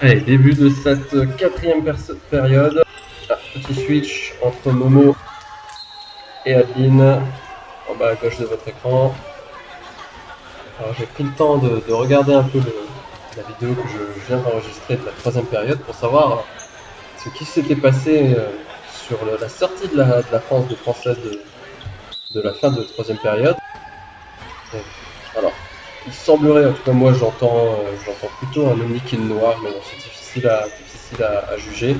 Allez, début de cette quatrième période. Ah, petit switch entre Momo et Adeline en bas à gauche de votre écran. Alors j'ai pris le temps de regarder un peu la vidéo que je viens d'enregistrer de la troisième période pour savoir ce qui s'était passé sur la sortie de la France des Françaises de la fin de troisième période. Donc, alors, il semblerait, en tout cas moi j'entends plutôt un Omnikin noir, mais bon, c'est difficile à juger.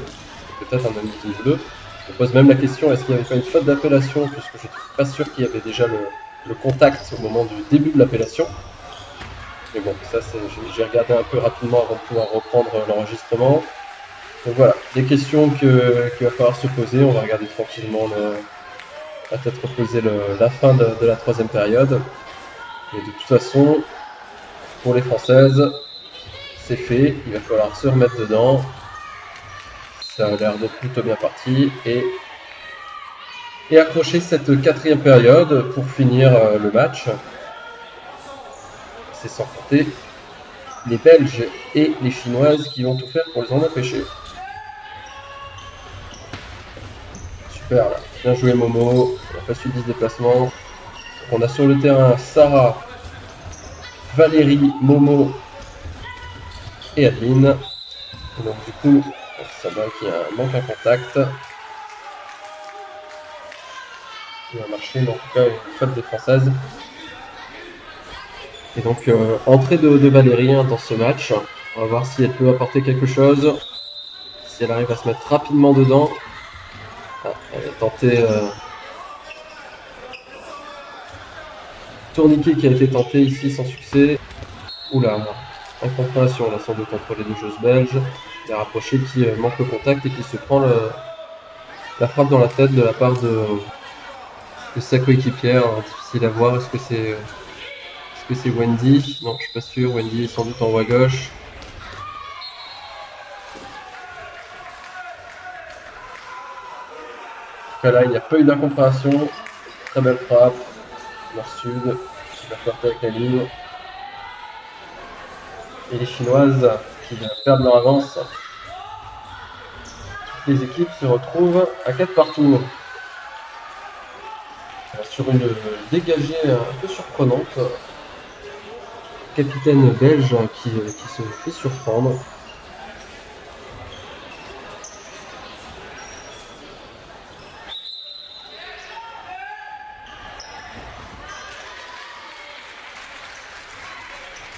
Peut-être un Omnikin bleu. Je me pose même la question, est-ce qu'il n'y avait pas une faute d'appellation, puisque je ne suis pas sûr qu'il y avait déjà le contact au moment du début de l'appellation. Mais bon, ça j'ai regardé un peu rapidement avant de pouvoir reprendre l'enregistrement. Donc voilà, des questions qu'il va falloir se poser. On va regarder tranquillement à tête reposer la fin de la troisième période. Mais de toute façon, pour les Françaises, c'est fait. Il va falloir se remettre dedans. Ça a l'air d'être plutôt bien parti. Et accrocher cette quatrième période pour finir le match. C'est sans compter les Belges et les Chinoises qui vont tout faire pour les en empêcher. Super là, bien joué Momo, on n'a pas suivi ce déplacement. On a sur le terrain Sarah, Valérie, Momo et Adeline. Et donc du coup, ça va qu'il y a un manque à contact. Il va marcher, mais en tout cas une faute des Françaises. Et donc entrée de Valérie dans ce match. On va voir si elle peut apporter quelque chose. Si elle arrive à se mettre rapidement dedans. Ah, elle a tenté tourniquet qui a été tenté ici sans succès. Oula, incompréhension là sans doute entre les deux joueuses belges. La rapprochée qui manque le contact et qui se prend la frappe dans la tête de la part de sa coéquipière. Difficile à voir, est-ce que c'est Wendy? Non, je suis pas sûr, Wendy est sans doute en haut à gauche. Là, il n'y a pas eu d'incompréhension. Très belle frappe. Nord-sud, qui va flirter avec la ligne. Et les Chinoises qui perdent leur avance. Toutes les équipes se retrouvent à 4 partout. Sur une dégagée un peu surprenante. Capitaine belge qui se fait surprendre.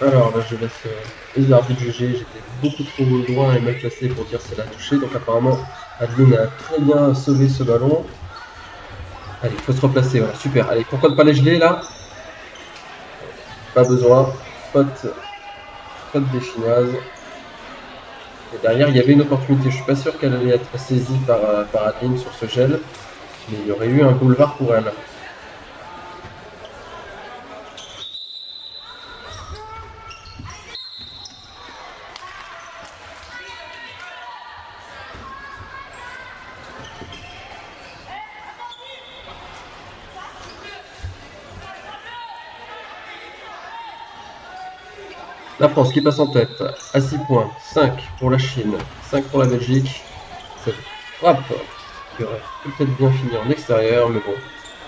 Alors là je laisse les arbitres juger, j'étais beaucoup trop loin et mal placé pour dire si elle a touché, donc apparemment Adeline a très bien sauvé ce ballon. Allez, il faut se replacer, voilà, super. Allez, pourquoi ne pas les geler là? Pas besoin, faute des Chinoises. Et derrière il y avait une opportunité, je suis pas sûr qu'elle allait être saisie par Adeline sur ce gel, mais il y aurait eu un boulevard pour elle. La France qui passe en tête à 6 points, 5 pour la Chine, 5 pour la Belgique. Cette frappe qui aurait peut-être bien fini en extérieur, mais bon.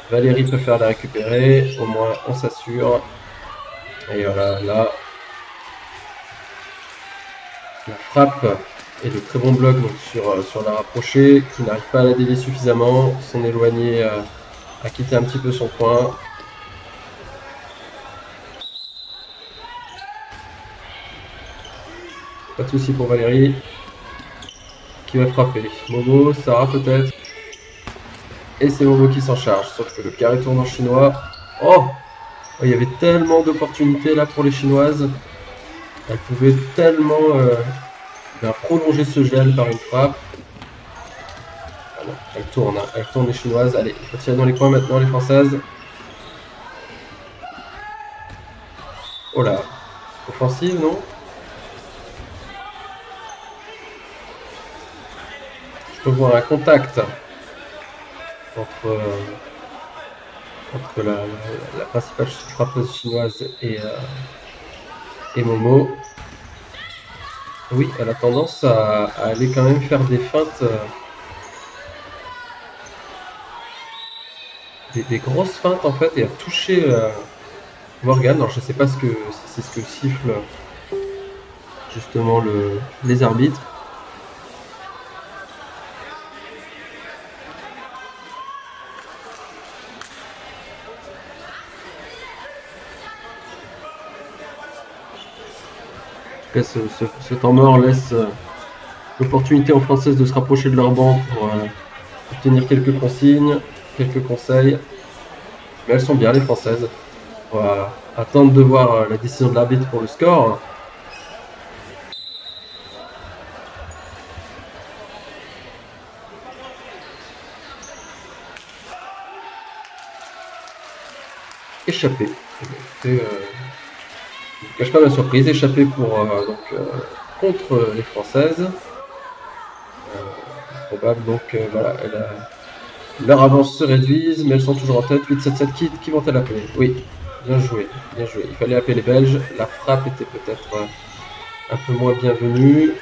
Valérie préfère la récupérer, au moins on s'assure. Et voilà, là, la frappe et le très bon bloc donc, sur la rapprochée, qui n'arrive pas à la dévier suffisamment, s'en éloigner à quitter un petit peu son coin. Pas de souci pour Valérie. Qui va frapper. Momo, Sarah peut-être. Et c'est Momo qui s'en charge. Sauf que le carré tourne en chinois. Oh, il y avait tellement d'opportunités là pour les Chinoises. Elles pouvaient tellement prolonger ce gel par une frappe. Ah non, elles tournent les Chinoises. Allez, il faut tirer dans les coins maintenant les Françaises. Oh là, offensive non? Je peux voir un contact entre la principale frappeuse chinoise et Momo. Oui, elle a tendance à aller quand même faire des feintes, des grosses feintes en fait, et à toucher Morgan. Alors je sais pas si c'est ce que sifflent justement les arbitres. En tout cas, ce temps mort laisse l'opportunité aux Françaises de se rapprocher de leur banc pour obtenir quelques consignes, quelques conseils. Mais elles sont bien, les Françaises. On va attendre de voir la décision de l'arbitre pour le score. Échappé. Je ne cache pas ma surprise. Échappé contre les Françaises. Probable, donc voilà, leur avance se réduise, mais elles sont toujours en tête. 8-7-7, qui vont-elles appeler? Oui, bien joué, bien joué. Il fallait appeler les Belges. La frappe était peut-être un peu moins bienvenue.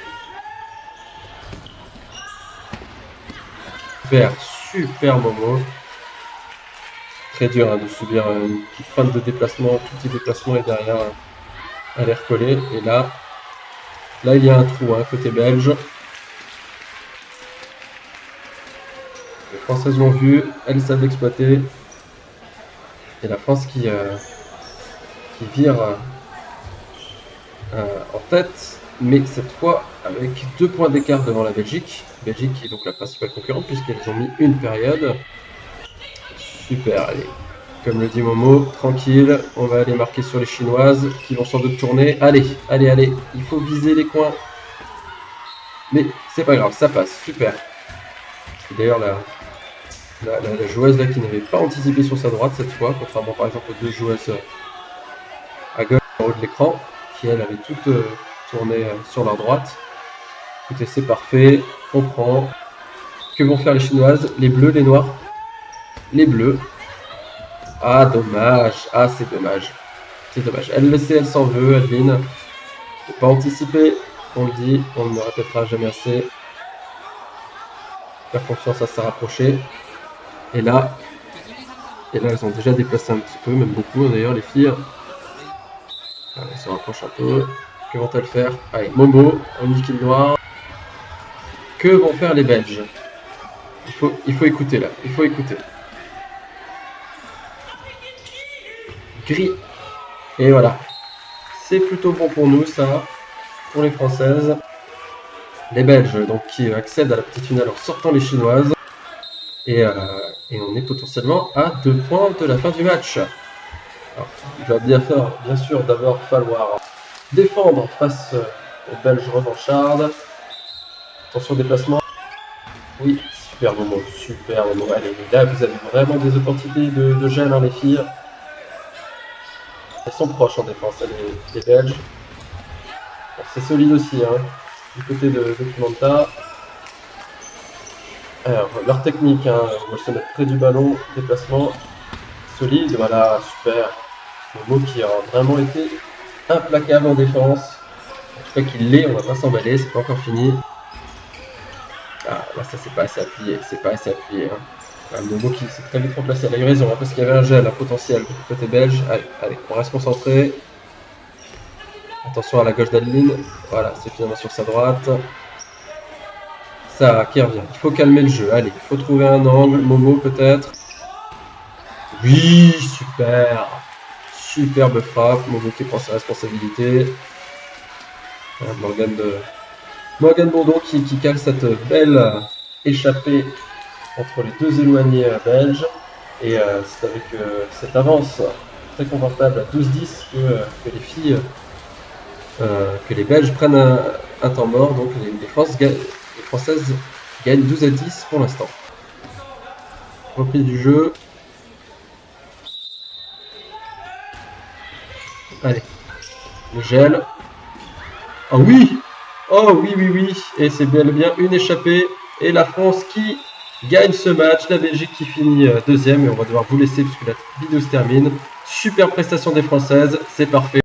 Super Momo. Très dur de subir une petite feinte de déplacement, tout petit déplacement et derrière à l'air collé. Et là il y a un trou côté belge. Les Françaises l'ont vu, elles savent l'exploiter. Et la France qui vire en tête, mais cette fois avec 2 points d'écart devant la Belgique. Belgique qui est donc la principale concurrente puisqu'elles ont mis une période. Super, allez. Comme le dit Momo, tranquille, on va aller marquer sur les Chinoises qui vont sans doute tourner. Allez, il faut viser les coins. Mais c'est pas grave, ça passe, super. D'ailleurs, la joueuse là qui n'avait pas anticipé sur sa droite cette fois, contrairement par exemple aux 2 joueuses à gauche en haut de l'écran, qui elles avaient toutes tourné sur leur droite. Écoutez, c'est parfait, on prend. Que vont faire les Chinoises? Les bleus, les noirs? Les bleus. Ah, dommage. Ah, c'est dommage. C'est dommage. Elle le sait, elle s'en veut, Adeline. Faut pas anticiper. On le dit, on ne le répétera jamais assez. Faire confiance à se rapprocher. Et là, elles ont déjà déplacé un petit peu, même beaucoup d'ailleurs, les filles. Elles se rapprochent un peu. Que vont-elles faire? Allez, Momo, on dit qu'il noir. Que vont faire les Belges? Il faut écouter là. Il faut écouter. Gris. Et voilà. C'est plutôt bon pour nous, ça. Pour les Françaises. Les Belges, donc, qui accèdent à la petite finale en sortant les Chinoises. Et on est potentiellement à 2 points de la fin du match. Alors, il va bien sûr d'abord falloir défendre face aux Belges revanchardes. Attention au déplacement. Oui, super Momo. Allez, là vous avez vraiment des opportunités de gel, les filles. Elles sont proches en défense, les Belges. Bon, c'est solide aussi, du côté de Documenta. Alors, leur technique, on va se mettre près du ballon, déplacement solide, voilà, super. Momo qui a vraiment été implacable en défense. En tout cas qu'il l'est, on va pas s'emballer, c'est pas encore fini. Ah, là ça c'est pas assez appuyé, Momo qui s'est très vite remplacé, elle a eu raison, parce qu'il y avait un gel potentiel du côté belge. Allez, on reste concentré. Attention à la gauche d'Adeline, voilà, c'est finalement sur sa droite. Ça qui revient, il faut calmer le jeu, allez, il faut trouver un angle, Momo peut-être. Oui, super. Superbe frappe, Momo qui prend ses responsabilités. Morgan Bourdon qui cale cette belle échappée entre les 2 éloignés belges. Et c'est avec cette avance très confortable à 12-10 que les filles, que les Belges prennent un temps mort. Donc les Françaises gagnent 12-10 pour l'instant. Reprise du jeu. Allez, le gel. Oh oui! Oh oui! Et c'est bien une échappée. Et la France qui gagne ce match. La Belgique qui finit deuxième. Et on va devoir vous laisser puisque la vidéo se termine. Super prestation des Françaises. C'est parfait.